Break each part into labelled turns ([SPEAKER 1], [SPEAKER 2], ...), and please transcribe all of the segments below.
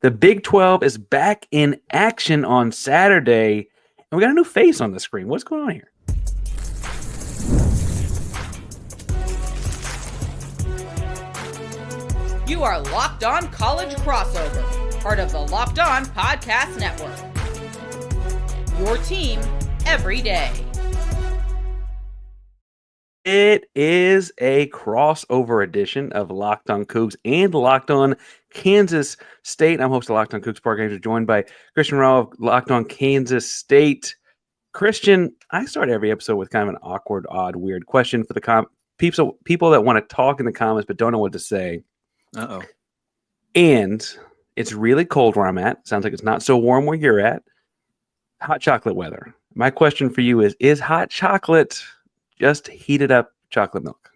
[SPEAKER 1] The Big 12 is back in action on Saturday, and we got a new face on the screen. What's going on here?
[SPEAKER 2] You are Locked On College Crossover, part of the Locked On Podcast Network. Your team every day.
[SPEAKER 1] It is a crossover edition of Locked On Cougs and Locked On Kansas State. I'm host of Locked On Cougs Park Rangers, joined by Christian Rauh of Locked On Kansas State. Christian, I start every episode with kind of an awkward, odd, weird question for the people that want to talk in the comments but don't know what to say.
[SPEAKER 3] Uh-oh.
[SPEAKER 1] And it's really cold where I'm at. Sounds like it's not so warm where you're at. Hot chocolate weather. My question for you is hot chocolate just heated up chocolate milk?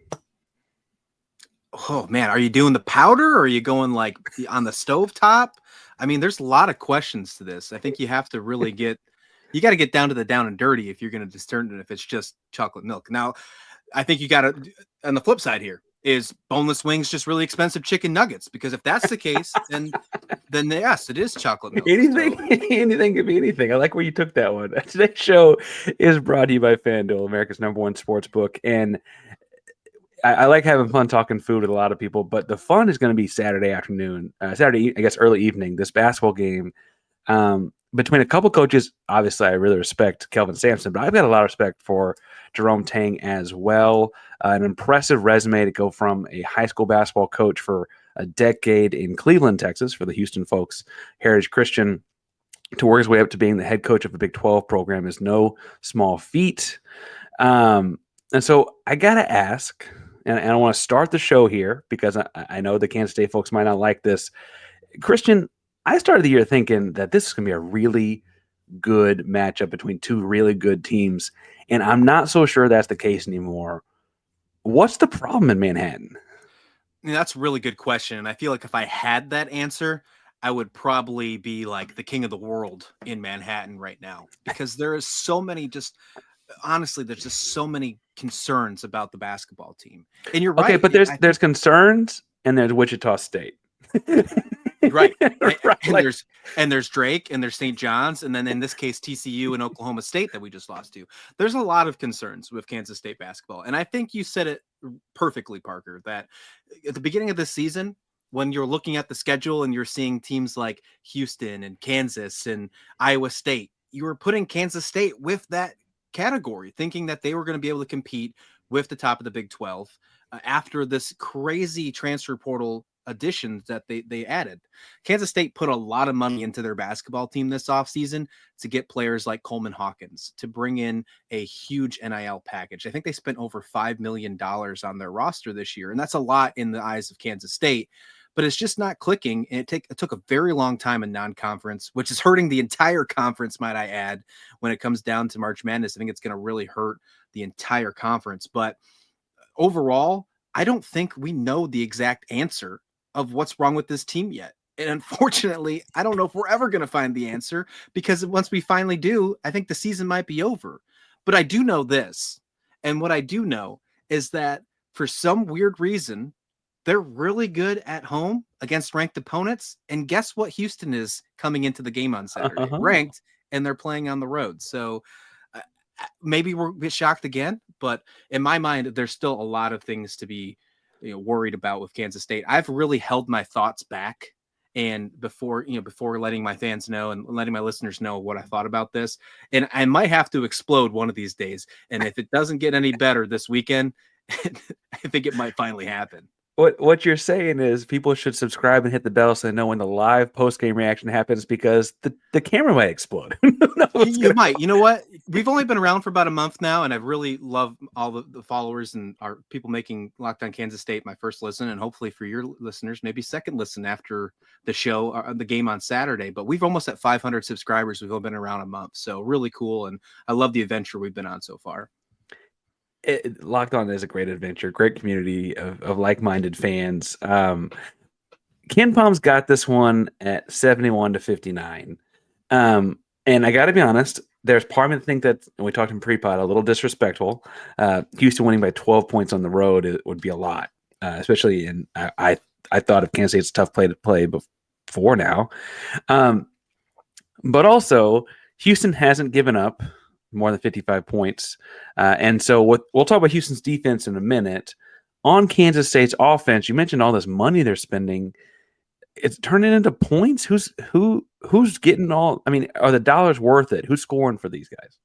[SPEAKER 3] Oh, man. Are you doing the powder or are you going like on the stovetop? I mean, there's a lot of questions to this. I think you have to really get down to the down and dirty if you're going to discern if it's just chocolate milk. Now, I think you got to, on the flip side here, is boneless wings just really expensive chicken nuggets? Because if that's the case, then yes, it is chocolate milk.
[SPEAKER 1] Anything could be anything. I like where you took that one. Today's show is brought to you by FanDuel, America's #1 sports book. And I like having fun talking food with a lot of people, but the fun is going to be Saturday afternoon, I guess early evening, this basketball game between a couple coaches. Obviously, I really respect Kelvin Sampson, but I've got a lot of respect for Jerome Tang as well. An impressive resume to go from a high school basketball coach for a decade in Cleveland, Texas, for the Houston folks, Heritage Christian, to work his way up to being the head coach of a Big 12 program is no small feat. And so I got to ask, and I want to start the show here because I know the Kansas State folks might not like this. Christian, I started the year thinking that this is going to be a really good matchup between two really good teams, and I'm not so sure that's the case anymore. What's the problem in Manhattan?
[SPEAKER 3] That's a really good question. And I feel like if I had that answer, I would probably be like the king of the world in Manhattan right now, because there is so many honestly, there's just so many concerns about the basketball team. And you're right.
[SPEAKER 1] Okay, but there's concerns and there's Wichita State.
[SPEAKER 3] Right.
[SPEAKER 1] Right.
[SPEAKER 3] And there's Drake and there's St. John's. And then in this case, TCU and Oklahoma State that we just lost to. There's a lot of concerns with Kansas State basketball. And I think you said it perfectly, Parker, that at the beginning of this season, when you're looking at the schedule and you're seeing teams like Houston and Kansas and Iowa State, you were putting Kansas State with that category, thinking that they were going to be able to compete with the top of the Big 12 after this crazy transfer portal additions that they added. Kansas State put a lot of money into their basketball team this offseason to get players like Coleman Hawkins, to bring in a huge NIL package. I think they spent over $5 million on their roster this year, and that's a lot in the eyes of Kansas State, but it's just not clicking. And it took a very long time in non-conference, which is hurting the entire conference, might I add, when it comes down to March Madness. I think it's going to really hurt the entire conference. But overall, I don't think we know the exact answer of what's wrong with this team yet. And unfortunately, I don't know if we're ever going to find the answer, because once we finally do, I think the season might be over. But I do know this. And what I do know is that for some weird reason, they're really good at home against ranked opponents. And guess what? Houston is coming into the game on Saturday, ranked, and they're playing on the road. So maybe we'll get shocked again. But in my mind, there's still a lot of things to be worried about with Kansas State. I've really held my thoughts back, and before letting my fans know and letting my listeners know what I thought about this, and I might have to explode one of these days. And if it doesn't get any better this weekend, I think it might finally happen.
[SPEAKER 1] What you're saying is people should subscribe and hit the bell so they know when the live post-game reaction happens, because the camera might explode.
[SPEAKER 3] You might. You know what? We've only been around for about a month now, and I really love all the followers and our people making Locked On Kansas State my first listen, and hopefully for your listeners, maybe second listen after the show, the game on Saturday. But we've almost at 500 subscribers. We've only been around a month, so really cool, and I love the adventure we've been on so far.
[SPEAKER 1] Locked On is a great adventure, great community of like-minded fans. Ken Palm's got this one at 71-59. And I got to be honest, there's part of me to think that, and we talked in pre-pod, a little disrespectful. Houston winning by 12 points on the road, it would be a lot, especially in I thought of Kansas State's tough play to play 4 now. But also, Houston hasn't given up more than 55 points. And so we'll talk about Houston's defense in a minute. On Kansas State's offense, you mentioned all this money they're spending. It's turning into points. Who's getting all? I mean, are the dollars worth it? Who's scoring for these guys?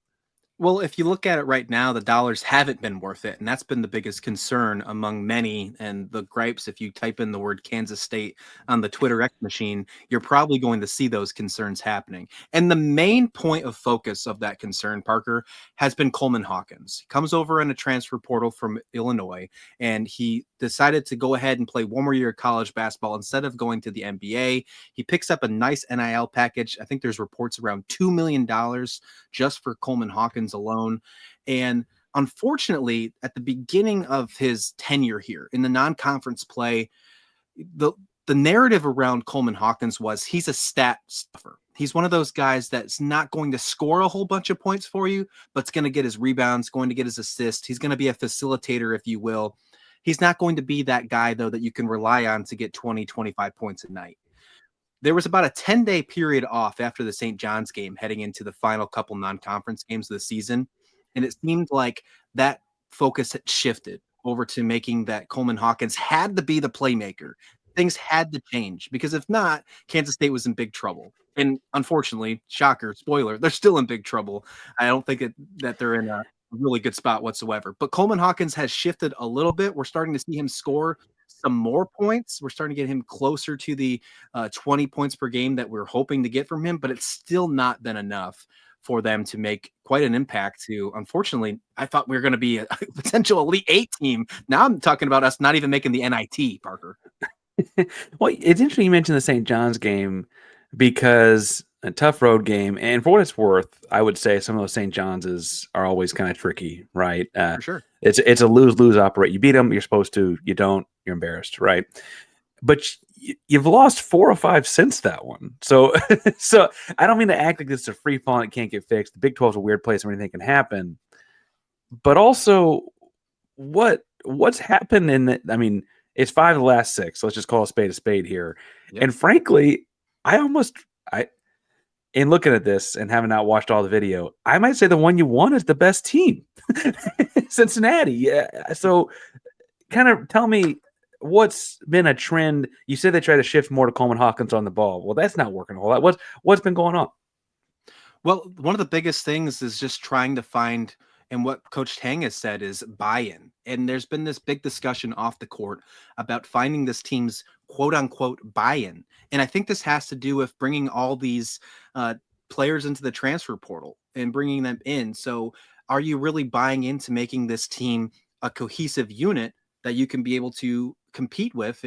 [SPEAKER 3] Well, if you look at it right now, the dollars haven't been worth it. And that's been the biggest concern among many. And the gripes, if you type in the word Kansas State on the Twitter X machine, you're probably going to see those concerns happening. And the main point of focus of that concern, Parker, has been Coleman Hawkins. He comes over in a transfer portal from Illinois, and he decided to go ahead and play one more year of college basketball instead of going to the NBA. He picks up a nice NIL package. I think there's reports around $2 million just for Coleman Hawkins alone. And unfortunately, at the beginning of his tenure here in the non-conference play, the narrative around Coleman Hawkins was he's a stat stuffer. He's one of those guys that's not going to score a whole bunch of points for you, but's going to get his rebounds, going to get his assists. He's going to be a facilitator, if you will. He's not going to be that guy, though, that you can rely on to get 20, 25 points a night. There was about a 10-day period off after the St. John's game heading into the final couple non-conference games of the season. And it seemed like that focus had shifted over to making that Coleman Hawkins had to be the playmaker. Things had to change, because if not, Kansas State was in big trouble. And unfortunately, shocker, spoiler, they're still in big trouble. I don't think that they're in a really good spot whatsoever. But Coleman Hawkins has shifted a little bit. We're starting to see him score some more points. We're starting to get him closer to the 20 points per game that we're hoping to get from him, but it's still not been enough for them to make quite an impact to, unfortunately, I thought we were going to be a potential Elite Eight team. Now I'm talking about us not even making the NIT, Parker.
[SPEAKER 1] Well, it's interesting you mentioned the St. John's game, because a tough road game. And for what it's worth, I would say some of those St. John's are always kind of tricky, right?
[SPEAKER 3] For sure.
[SPEAKER 1] It's a lose-lose operate. You beat them, you're supposed to. You don't, you're embarrassed, right? But you've lost 4 or 5 since that one. So I don't mean to act like this is a free fall and it can't get fixed. The Big 12 is a weird place, anything can happen. But also, what's happened in the, I mean, it's 5 of the last 6. So let's just call a spade here. Yep. And frankly, in looking at this and having not watched all the video, I might say the one you won is the best team, Cincinnati. Yeah. So kind of tell me what's been a trend. You said they try to shift more to Coleman Hawkins on the ball. Well, that's not working a whole lot. What's been going on?
[SPEAKER 3] Well, one of the biggest things is just trying to find, and what Coach Tang has said is buy-in. And there's been this big discussion off the court about finding this team's quote-unquote buy-in. And I think this has to do with bringing all these players into the transfer portal and bringing them in. So are you really buying into making this team a cohesive unit that you can be able to compete with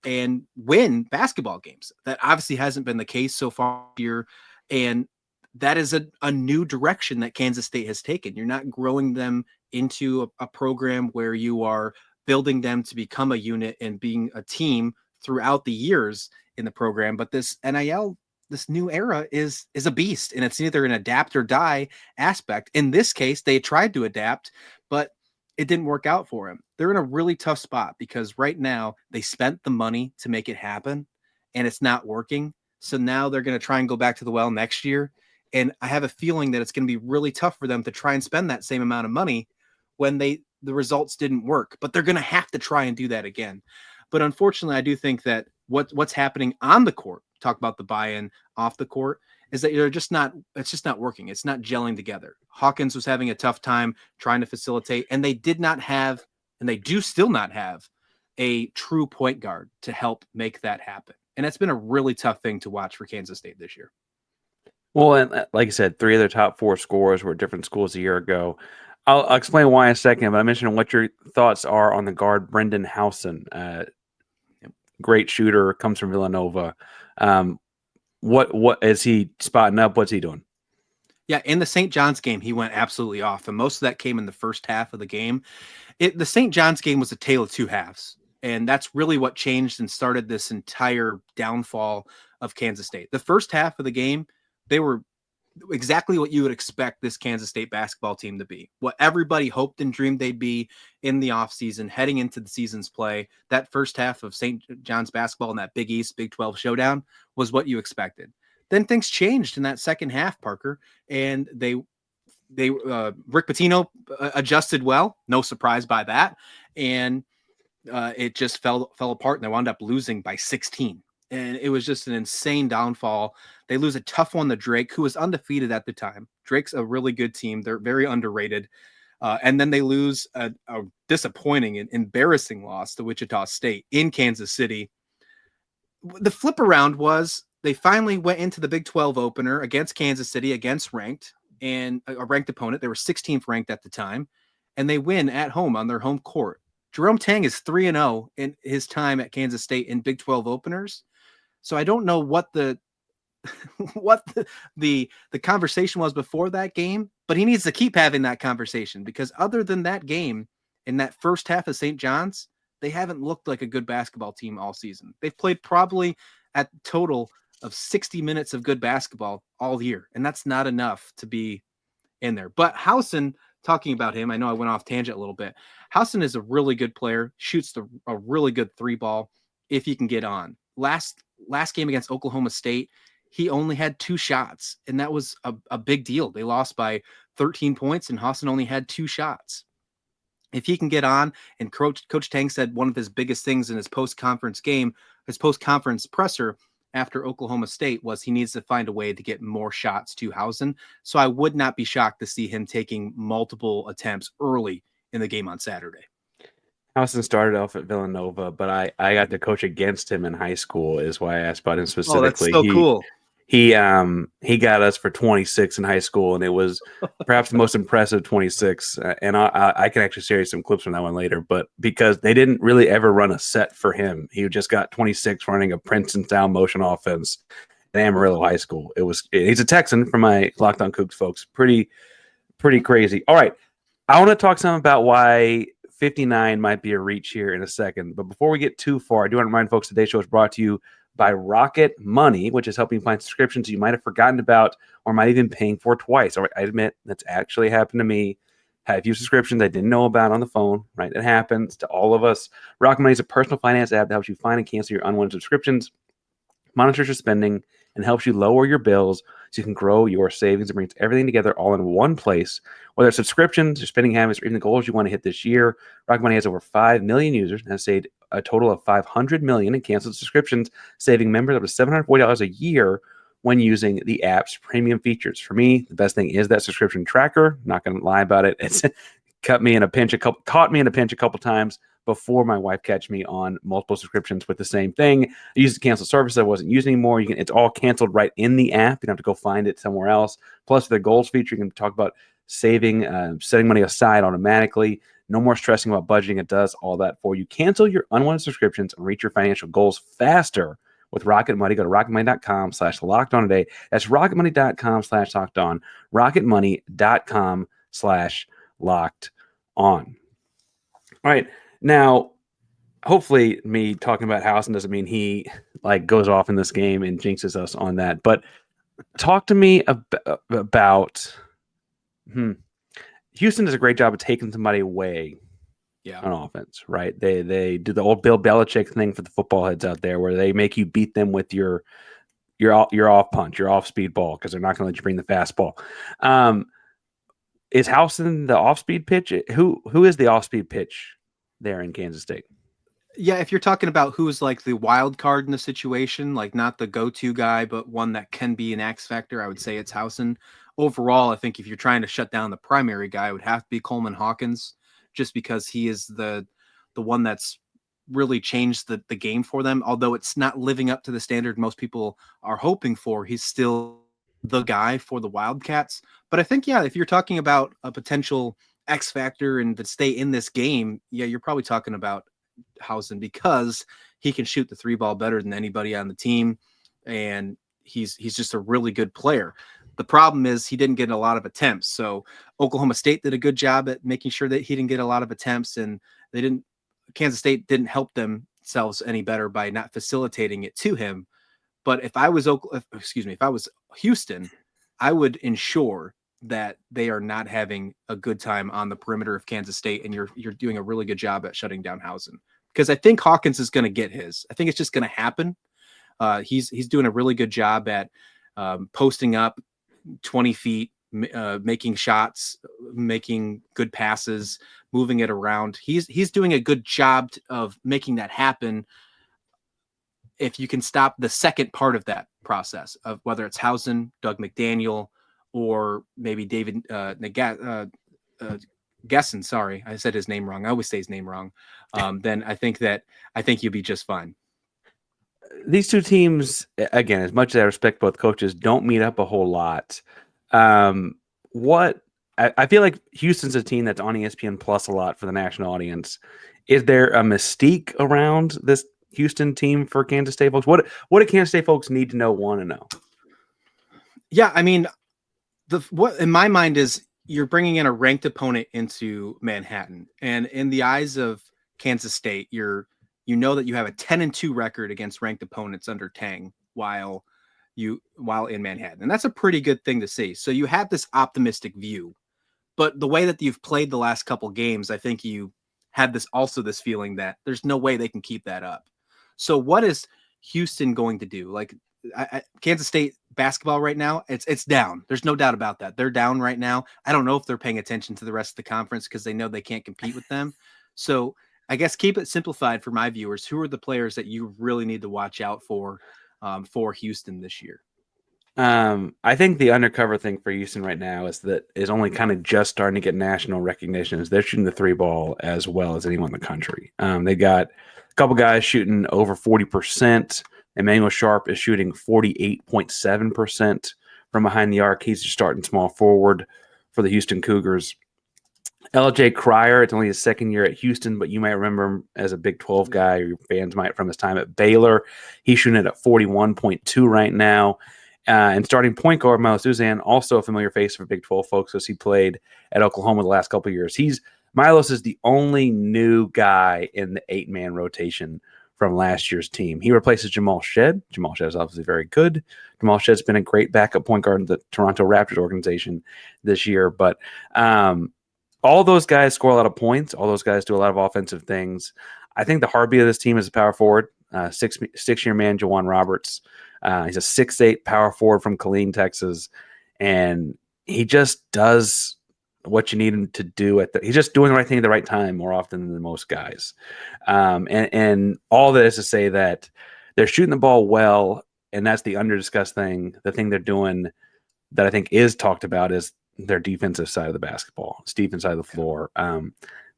[SPEAKER 3] and win basketball games? That obviously hasn't been the case so far here. And that is a new direction that Kansas State has taken. You're not growing them into a program where you are building them to become a unit and being a team throughout the years in the program. But this NIL, this new era is a beast, and it's either an adapt or die aspect. In this case, they tried to adapt, but it didn't work out for them. They're in a really tough spot because right now they spent the money to make it happen and it's not working. So now they're going to try and go back to the well next year. And I have a feeling that it's going to be really tough for them to try and spend that same amount of money when the results didn't work, but they're going to have to try and do that again. But unfortunately, I do think that what's happening on the court, talk about the buy-in off the court, is that it's just not working. It's not gelling together. Hawkins was having a tough time trying to facilitate, and they did not have, and they do still not have, a true point guard to help make that happen. And it's been a really tough thing to watch for Kansas State this year.
[SPEAKER 1] Well, and like I said, 3 of their top 4 scorers were at different schools a year ago. I'll explain why in a second, but I mentioned what your thoughts are on the guard, Brendan Howson. Great shooter, comes from Villanova. What is he spotting up? What's he doing?
[SPEAKER 3] Yeah, in the St. John's game, he went absolutely off, and most of that came in the first half of the game. The St. John's game was a tale of 2 halves, and that's really what changed and started this entire downfall of Kansas State. The first half of the game, they were exactly what you would expect this Kansas State basketball team to be. What everybody hoped and dreamed they'd be in the offseason, heading into the season's play. That first half of St. John's basketball in that Big East, Big 12 showdown was what you expected. Then things changed in that second half, Parker, and Rick Pitino adjusted well. No surprise by that. And it just fell apart, and they wound up losing by 16. And it was just an insane downfall. They lose a tough one to Drake, who was undefeated at the time. Drake's a really good team. They're very underrated. And then they lose a disappointing and embarrassing loss to Wichita State in Kansas City. The flip around was they finally went into the Big 12 opener against Kansas City, against ranked and a ranked opponent. They were 16th ranked at the time, and they win at home on their home court. Jerome Tang is 3-0 in his time at Kansas State in Big 12 openers. So I don't know what the conversation was before that game, but he needs to keep having that conversation, because other than that game in that first half of St. John's, they haven't looked like a good basketball team all season. They've played probably at total of 60 minutes of good basketball all year, and that's not enough to be in there. But Howson, talking about him, I know I went off tangent a little bit. Howson is a really good player, shoots a really good three ball if he can get on. Last game against Oklahoma State, he only had 2 shots, and that was a big deal. They lost by 13 points, and Howson only had 2 shots. If he can get on, and Coach Tang said one of his biggest things in his post-conference presser after Oklahoma State was he needs to find a way to get more shots to Howson. So I would not be shocked to see him taking multiple attempts early in the game on Saturday.
[SPEAKER 1] Howson started off at Villanova, but I got to coach against him in high school, is why I asked about him specifically.
[SPEAKER 3] Oh, that's so cool.
[SPEAKER 1] He got us for 26 in high school, and it was perhaps the most impressive 26. And I can actually share you some clips from that one later, but because they didn't really ever run a set for him, he just got 26 running a Princeton-style motion offense at Amarillo High School. He's a Texan for my Locked On Cougs folks. Pretty crazy. All right, I want to talk some about why 59 might be a reach here in a second. But before we get too far, I do want to remind folks today's show is brought to you by Rocket Money, which is helping find subscriptions you might have forgotten about or might even paying for twice. All right, I admit that's actually happened to me. Had a few subscriptions I didn't know about on the phone, right? That happens to all of us. Rocket Money is a personal finance app that helps you find and cancel your unwanted subscriptions, monitors your spending, and helps you lower your bills so you can grow your savings. It brings everything together all in one place. Whether it's subscriptions, your spending habits, or even the goals you want to hit this year, Rocket Money has over 5 million users and has saved a total of $500 million in canceled subscriptions, saving members up to $740 a year when using the app's premium features. For me, the best thing is that subscription tracker. Not going to lie about it. It's caught me in a pinch a couple times before my wife catch me on multiple subscriptions with the same thing. I used to cancel services I wasn't using anymore. It's all canceled right in the app. You don't have to go find it somewhere else. Plus, with the goals feature, you can talk about saving, setting money aside automatically. No more stressing about budgeting. It does all that for you. Cancel your unwanted subscriptions and reach your financial goals faster with Rocket Money. Go to rocketmoney.com/lockedon today. That's rocketmoney.com/lockedon. rocketmoney.com/lockedon. All right. Now, hopefully me talking about Howson doesn't mean he goes off in this game and jinxes us on that. But talk to me about Houston does a great job of taking somebody away on offense, right? They do the old Bill Belichick thing for the football heads out there where they make you beat them with your off punch, your off speed ball, because they're not going to let you bring the fastball. Is Howson the off speed pitch? Who is the off speed pitch there in Kansas State?
[SPEAKER 3] Yeah, if you're talking about who's like the wild card in the situation, like not the go-to guy, but one that can be an X factor, I would say it's Howson. Overall, I think if you're trying to shut down the primary guy, it would have to be Coleman Hawkins, just because he is the one that's really changed the game for them. Although it's not living up to the standard most people are hoping for, he's still the guy for the Wildcats. But I think, if you're talking about a potential X factor and to stay in this game, you're probably talking about Howson, because he can shoot the three ball better than anybody on the team, and he's just a really good player. The problem is he didn't get a lot of attempts. So Oklahoma State did a good job at making sure that he didn't get a lot of attempts, and Kansas State didn't help themselves any better by not facilitating it to him. But if I was Houston, I would ensure that they are not having a good time on the perimeter of Kansas State, and you're doing a really good job at shutting down Hausen, because I think Hawkins is going to get his. I think it's just going to happen. He's doing a really good job at posting up 20 feet, making shots, making good passes, moving it around. He's doing a good job of making that happen. If you can stop the second part of that process of whether it's Hausen, Doug McDaniel, or maybe David Gesson. Sorry, I said his name wrong. I always say his name wrong. Then I think you'll be just fine.
[SPEAKER 1] These two teams, again, as much as I respect both coaches, don't meet up a whole lot. I feel like Houston's a team that's on ESPN Plus a lot for the national audience. Is there a mystique around this Houston team for Kansas State folks? What do Kansas State folks need to know, want to know?
[SPEAKER 3] Yeah, I mean, what in my mind is you're bringing in a ranked opponent into Manhattan, and in the eyes of Kansas State, you know that you have a 10-2 record against ranked opponents under Tang while in Manhattan, and that's a pretty good thing to see. So you have this optimistic view, but the way that you've played the last couple games, I think you had this feeling that there's no way they can keep that up. So what is Houston going to do? Like Kansas State basketball right now, it's down. There's no doubt about that. They're down right now. I don't know if they're paying attention to the rest of the conference because they know they can't compete with them. So I guess keep it simplified for my viewers. Who are the players that you really need to watch out for Houston this year?
[SPEAKER 1] I think the undercover thing for Houston right now is only kind of just starting to get national recognition. Is they're shooting the three ball as well as anyone in the country. They got a couple guys shooting over 40%. Emmanuel Sharp is shooting 48.7% from behind the arc. He's starting small forward for the Houston Cougars. LJ Cryer, it's only his second year at Houston, but you might remember him as a Big 12 guy, or your fans might from his time at Baylor. He's shooting it at 41.2 right now. And starting point guard, Milos Uzan, also a familiar face for Big 12 folks as he played at Oklahoma the last couple of years. Milos is the only new guy in the 8-man rotation from last year's team. He replaces Jamal Shead. Jamal Shead is obviously very good. Jamal Shead's been a great backup point guard in the Toronto Raptors organization this year. But all those guys score a lot of points. All those guys do a lot of offensive things. I think the heartbeat of this team is a power forward, six-year man, Jawan Roberts. He's a 6'8" power forward from Killeen, Texas. And he just does what you need him to do. He's just doing the right thing at the right time more often than most guys. And all that is to say that they're shooting the ball well, and that's the under-discussed thing. The thing they're doing that I think is talked about is their defensive side of the basketball. It's defense side of the floor.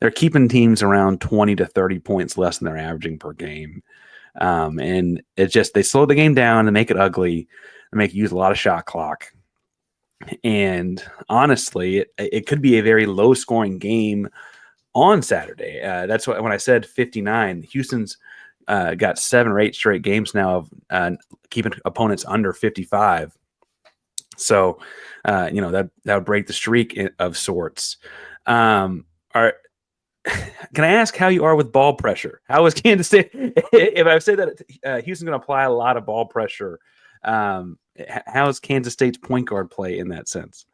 [SPEAKER 1] They're keeping teams around 20 to 30 points less than they're averaging per game. And it's just they slow the game down and make it ugly and make you use a lot of shot clock. And honestly, it could be a very low-scoring game on Saturday. That's why when I said 59, Houston's got 7 or 8 straight games now of keeping opponents under 55. So, that would break the streak of sorts. Can I ask how you are with ball pressure? How is Kansas State? If I've said that Houston's going to apply a lot of ball pressure, how is Kansas State's point guard play in that sense?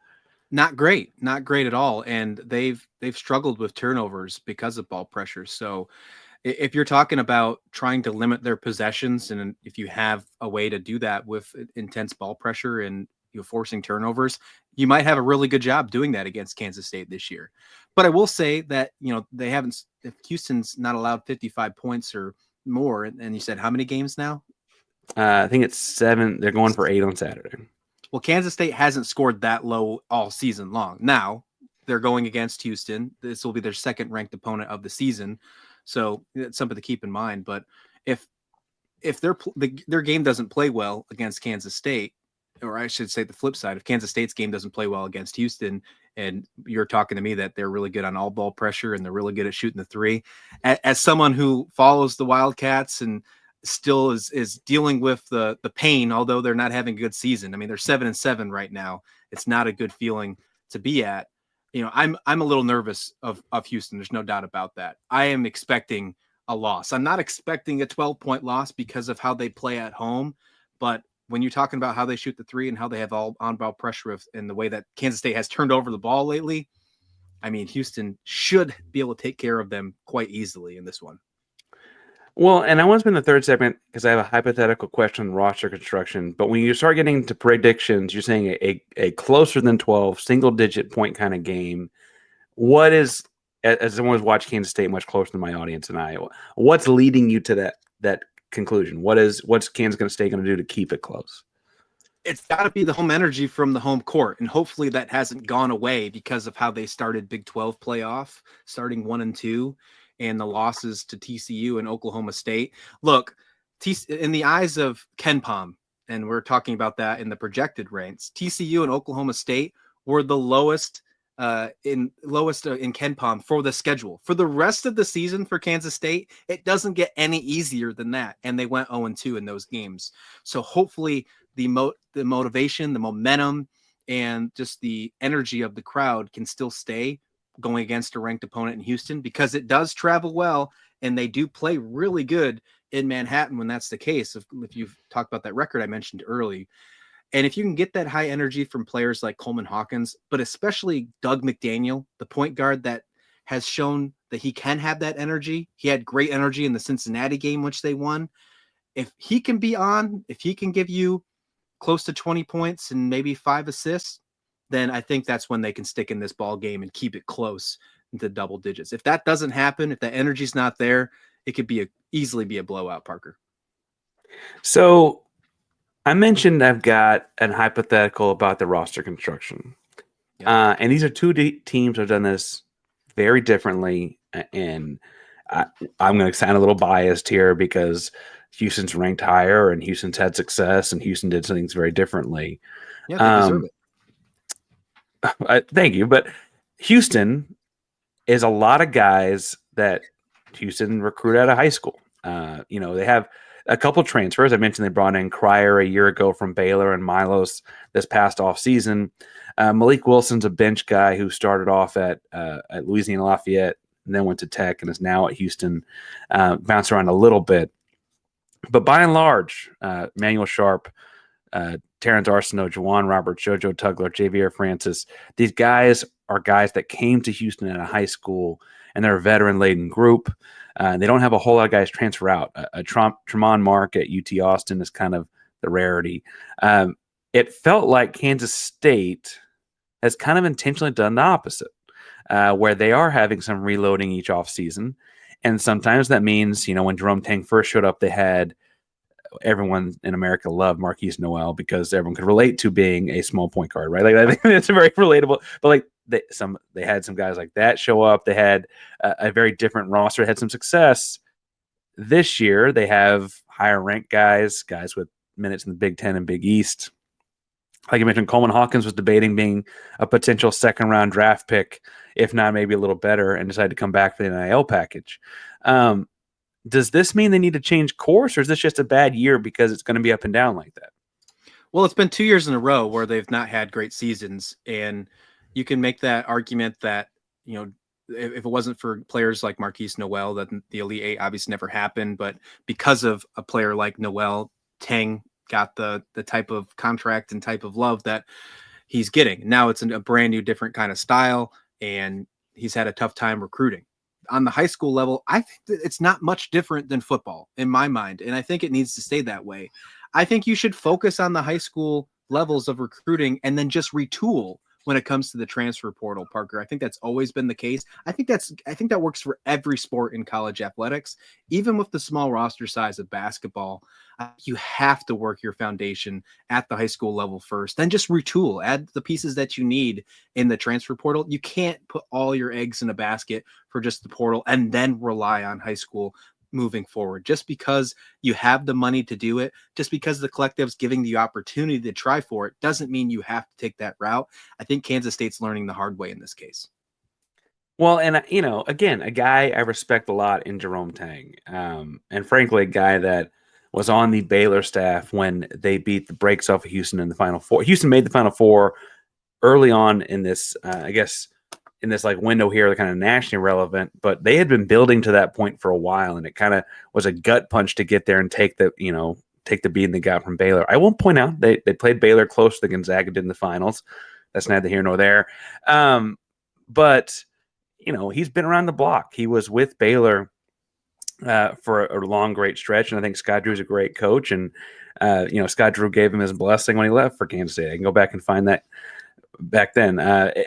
[SPEAKER 3] Not great at all. And they've struggled with turnovers because of ball pressure. So if you're talking about trying to limit their possessions, and if you have a way to do that with intense ball pressure and forcing turnovers, you might have a really good job doing that against Kansas State this year. But I will say that, they haven't, if Houston's not allowed 55 points or more, and you said how many games now?
[SPEAKER 1] I think it's 7. They're going for 8 on Saturday. Well,
[SPEAKER 3] Kansas State hasn't scored that low all season long. Now they're going against Houston. This will be their second ranked opponent of the season. So it's something to keep in mind. But if their game doesn't play well against Kansas State, or I should say the flip side, if Kansas State's game doesn't play well against Houston, and you're talking to me that they're really good on all ball pressure and they're really good at shooting the three, as someone who follows the Wildcats and still is dealing with the pain, although they're not having a good season. I mean, they're 7-7 right now. It's not a good feeling to be at. I'm a little nervous of Houston. There's no doubt about that. I am expecting a loss. I'm not expecting a 12-point loss because of how they play at home, but when you're talking about how they shoot the three and how they have all on-ball pressure and the way that Kansas State has turned over the ball lately, I mean, Houston should be able to take care of them quite easily in this one.
[SPEAKER 1] Well, and I want to spend the third segment because I have a hypothetical question on roster construction. But when you start getting to predictions, you're saying a closer than 12 single-digit point kind of game. What is, as someone who's watched Kansas State much closer than my audience in Iowa, what's leading you to that conclusion? What's Kansas State going to do to keep it close?
[SPEAKER 3] It's got to be the home energy from the home court, and hopefully that hasn't gone away because of how they started Big 12 playoff, starting 1-2, and the losses to TCU and Oklahoma State. Look, in the eyes of KenPom, and we're talking about that in the projected ranks, TCU and Oklahoma State were the lowest in KenPom for the schedule. For the rest of the season for Kansas State, it doesn't get any easier than that, and they went 0-2 in those games. So hopefully the motivation, the momentum, and just the energy of the crowd can still stay going against a ranked opponent in Houston, because it does travel well and they do play really good in Manhattan when that's the case. If you've talked about that record I mentioned early, and if you can get that high energy from players like Coleman Hawkins, but especially Doug McDaniel, the point guard that has shown that he can have that energy. He had great energy in the Cincinnati game, which they won. If he can be on, if he can give you close to 20 points and maybe 5 assists, then I think that's when they can stick in this ball game and keep it close into double digits. If that doesn't happen, if the energy's not there, it could easily be a blowout, Parker.
[SPEAKER 1] So I mentioned I've got an hypothetical about the roster construction. Yeah. And these are two teams that have done this very differently. And I'm going to sound a little biased here because Houston's ranked higher and Houston's had success and Houston did things very differently.
[SPEAKER 3] Yeah, they deserve it.
[SPEAKER 1] Thank you. But Houston is a lot of guys that Houston recruited out of high school. They have a couple transfers. I mentioned they brought in Cryer a year ago from Baylor and Milos this past offseason. Malik Wilson's a bench guy who started off at Louisiana Lafayette and then went to Tech and is now at Houston. Bounced around a little bit. But by and large, Emmanuel Sharp, Terrence Arsenault, Juwan Roberts, JoJo Tugler, Javier Francis, these guys are guys that came to Houston out of high school, and they're a veteran-laden group. They don't have a whole lot of guys transfer out. Tremont Mark at UT Austin is kind of the rarity. It felt like Kansas State has kind of intentionally done the opposite, where they are having some reloading each offseason. And sometimes that means, when Jerome Tang first showed up, they had everyone in America loved Marquise Noel because everyone could relate to being a small point guard, right? Like I think it's very relatable. But they had some guys like that show up. They had a very different roster. Had some success. This year they have higher ranked guys with minutes in the Big Ten and Big East. Like I mentioned, Coleman Hawkins was debating being a potential second round draft pick, if not maybe a little better, and decided to come back for the NIL package. Does this mean they need to change course, or is this just a bad year because it's going to be up and down like that?
[SPEAKER 3] Well, it's been 2 years in a row where they've not had great seasons, and you can make that argument that, if it wasn't for players like Marquise Noel, that the Elite Eight obviously never happened, but because of a player like Noel, Tang got the type of contract and type of love that he's getting. Now it's a brand new, different kind of style, and he's had a tough time recruiting. On the high school level, I think that it's not much different than football in my mind, and I think it needs to stay that way. I think you should focus on the high school levels of recruiting and then just retool when it comes to the transfer portal, Parker. I think that's always been the case. I think that works for every sport in college athletics, even with the small roster size of basketball. You have to work your foundation at the high school level first, then just retool, add the pieces that you need in the transfer portal. You can't put all your eggs in a basket for just the portal and then rely on high school moving forward. Just because you have the money to do it, just because the collective's giving the opportunity to try for it, doesn't mean you have to take that route. I think Kansas State's learning the hard way in this case.
[SPEAKER 1] Well, and again, a guy I respect a lot in Jerome Tang, and frankly, a guy that was on the Baylor staff when they beat the brakes off of Houston in the Final Four. Houston made the Final Four early on in this, in this window here, kind of nationally relevant, but they had been building to that point for a while, and it kind of was a gut punch to get there and take take the beating they got from Baylor. I will point out they played Baylor close to Gonzaga did in the finals. That's neither here nor there. But, he's been around the block. He was with Baylor for a long, great stretch. And I think Scott Drew's a great coach. And, Scott Drew gave him his blessing when he left for Kansas State. I can go back and find that back then. I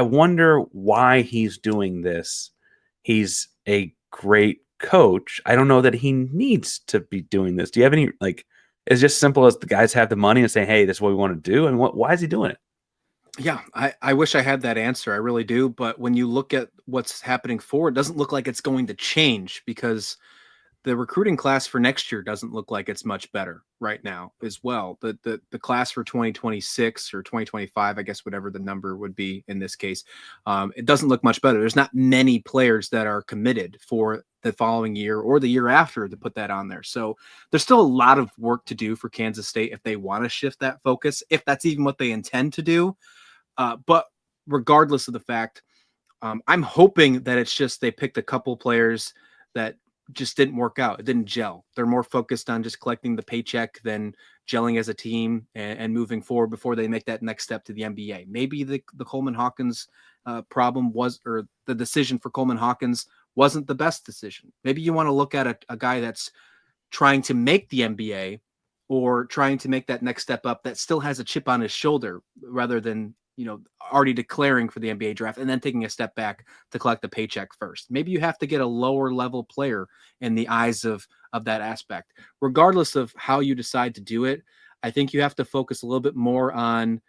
[SPEAKER 1] wonder why he's doing this. He's a great coach. I don't know that he needs to be doing this. Do you have any, it's just simple as the guys have the money and say, hey, this is what we want to do. And why is he doing it?
[SPEAKER 3] Yeah, I wish I had that answer. I really do. But when you look at what's happening forward, it doesn't look like it's going to change because the recruiting class for next year doesn't look like it's much better right now as well. The class for 2026 or 2025, I guess, whatever the number would be in this case, it doesn't look much better. There's not many players that are committed for the following year or the year after to put that on there. So there's still a lot of work to do for Kansas State if they want to shift that focus, if that's even what they intend to do. But regardless of the fact, I'm hoping that it's just they picked a couple players that just didn't work out. It didn't gel. They're more focused on just collecting the paycheck than gelling as a team and moving forward before they make that next step to the NBA. Maybe the Coleman Hawkins problem was, or the decision for Coleman Hawkins wasn't the best decision. Maybe you want to look at a guy that's trying to make the NBA or trying to make that next step up that still has a chip on his shoulder rather than, already declaring for the NBA draft and then taking a step back to collect the paycheck first. Maybe you have to get a lower level player in the eyes of that aspect. Regardless of how you decide to do it, I think you have to focus a little bit more on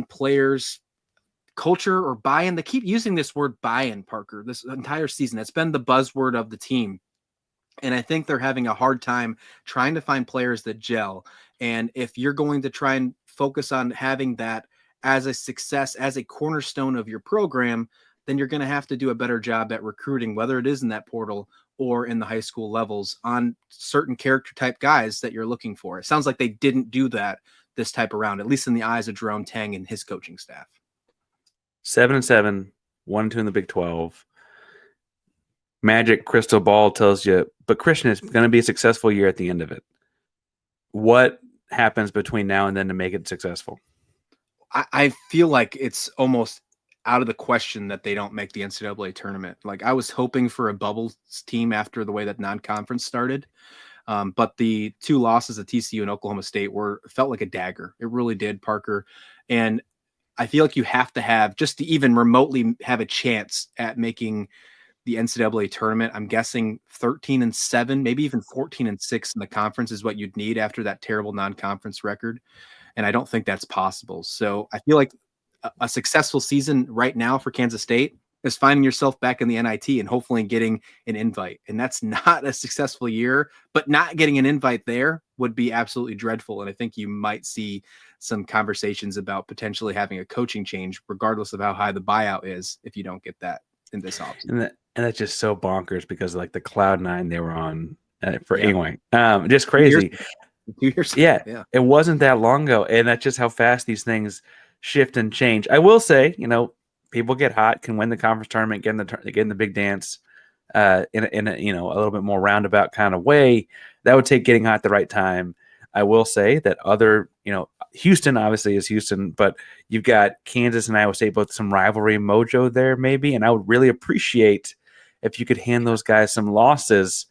[SPEAKER 3] players' culture or buy-in. They keep using this word buy-in, Parker, this entire season. It's been the buzzword of the team. And I think they're having a hard time trying to find players that gel. And if you're going to try and focus on having that as a success, as a cornerstone of your program, then you're going to have to do a better job at recruiting, whether it is in that portal or in the high school levels, on certain character type guys that you're looking for. It sounds like they didn't do that this type around, at least in the eyes of Jerome, Tang, and his coaching staff.
[SPEAKER 1] 7-7, 1-2 in the Big 12. Magic crystal ball tells you, but Christian, is going to be a successful year at the end of it. What happens between now and then to make it successful?
[SPEAKER 3] I feel like it's almost out of the question that they don't make the NCAA tournament. Like, I was hoping for a bubble team after the way that non-conference started. But the two losses at TCU and Oklahoma State felt like a dagger. It really did, Parker. And I feel like you have to have, just to even remotely have a chance at making the NCAA tournament, I'm guessing 13-7, maybe even 14-6 in the conference is what you'd need after that terrible non-conference record. And I don't think that's possible. So I feel like a successful season right now for Kansas State is finding yourself back in the NIT and hopefully getting an invite. And that's not a successful year, but not getting an invite there would be absolutely dreadful. And I think you might see some conversations about potentially having a coaching change, regardless of how high the buyout is, if you don't get that in this offseason.
[SPEAKER 1] And that's just so bonkers because like the cloud nine they were on anyway, just crazy.
[SPEAKER 3] 2 years.
[SPEAKER 1] Yeah, it wasn't that long ago, and that's just how fast these things shift and change. I will say, people get hot, can win the conference tournament, get in the big dance, in a a little bit more roundabout kind of way. That would take getting hot at the right time. I will say that other, Houston obviously is Houston, but you've got Kansas and Iowa State, both some rivalry mojo there maybe, and I would really appreciate if you could hand those guys some losses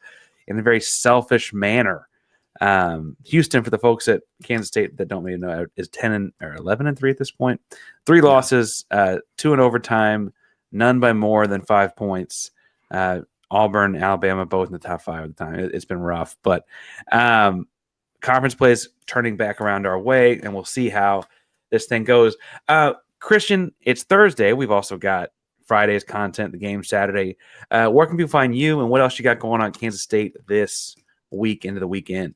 [SPEAKER 1] in a very selfish manner. Houston, for the folks at Kansas State that don't maybe know, is 11-3 at this point. 3 losses, 2 in overtime, none by more than 5 points. Auburn, Alabama, both in the top 5 at the time. It's been rough, but conference play is turning back around our way, and we'll see how this thing goes. Christian, it's Thursday. We've also got Friday's content, the game Saturday. Where can people find you, and what else you got going on at Kansas State this week into the weekend?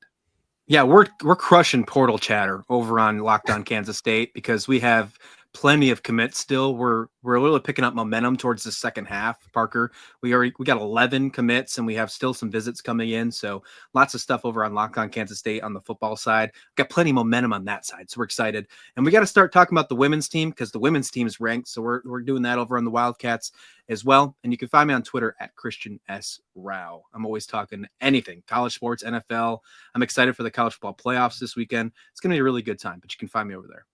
[SPEAKER 3] Yeah, we're crushing portal chatter over on Locked On Kansas State because we have plenty of commits still. We're really picking up momentum towards the second half, Parker. We got 11 commits, and we have still some visits coming in. So lots of stuff over on Locked On Kansas State on the football side. Got plenty of momentum on that side. So we're excited. And we got to start talking about the women's team, because the women's team is ranked. So we're doing that over on the Wildcats as well. And you can find me on Twitter at Christian S. Rauh. I'm always talking anything, college sports, NFL. I'm excited for the college football playoffs this weekend. It's going to be a really good time, but you can find me over there.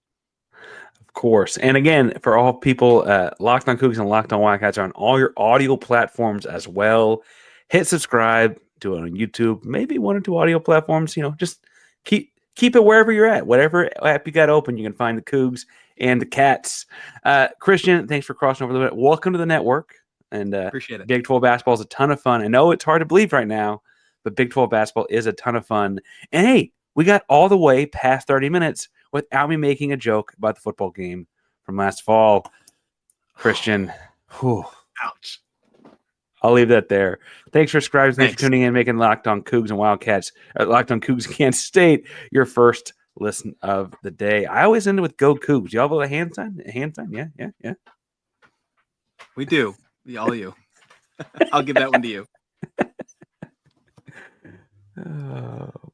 [SPEAKER 1] Of course. And again, for all people, Locked On Cougars and Locked On Wildcats are on all your audio platforms as well. Hit subscribe, do it on YouTube, maybe 1 or 2 audio platforms. Just keep it wherever you're at. Whatever app you got open, you can find the Cougs and the Cats. Christian, thanks for crossing over the minute. Welcome to the network. And
[SPEAKER 3] Appreciate it.
[SPEAKER 1] Big 12 basketball is a ton of fun. I know it's hard to believe right now, but Big 12 basketball is a ton of fun. And hey, we got all the way past 30 minutes without me making a joke about the football game from last fall. Christian,
[SPEAKER 3] Ouch.
[SPEAKER 1] I'll leave that there. Thanks for subscribing. Thanks for tuning in, making Locked On Cougs and Wildcats, Locked On Cougs Kansas State your first listen of the day. I always end it with Go Cougs. Y'all have a hand sign? A hand sign? Yeah.
[SPEAKER 3] We do. All you. I'll give that one to you.
[SPEAKER 1] Oh.